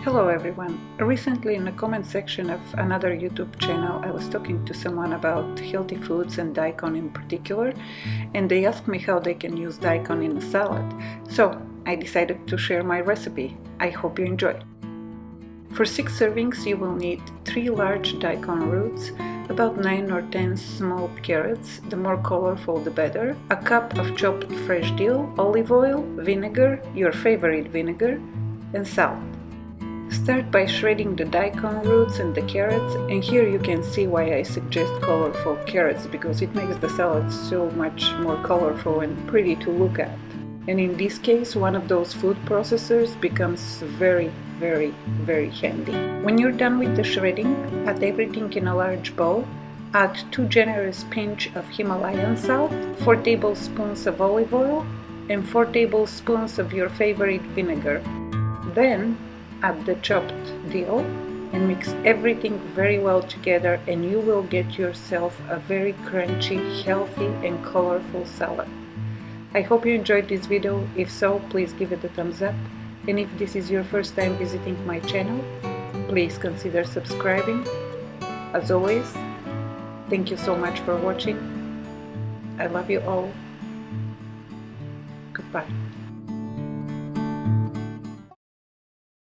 Hello everyone. Recently in the comment section of another YouTube channel I was talking to someone about healthy foods and daikon in particular, and they asked me how they can use daikon in a salad. So I decided to share my recipe. I hope you enjoy. For 6 servings you will need 3 large daikon roots, about 9 or 10 small carrots, the more colorful the better, a cup of chopped fresh dill, olive oil, vinegar, your favorite vinegar, and salt. Start by shredding the daikon roots and the carrots, and here you can see why I suggest colorful carrots, because it makes the salad so much more colorful and pretty to look at. And in this case, one of those food processors becomes very handy. When you're done with the shredding, add everything in a large bowl. Add 2 generous pinch of Himalayan salt, 4 tablespoons of olive oil, and 4 tablespoons of your favorite vinegar. Then add the chopped dill and mix everything very well together, and you will get yourself a very crunchy, healthy and colorful salad. I hope you enjoyed this video. If so, please give it a thumbs up, and if this is your first time visiting my channel, please consider subscribing. As always, thank you so much for watching. I love you all. Goodbye.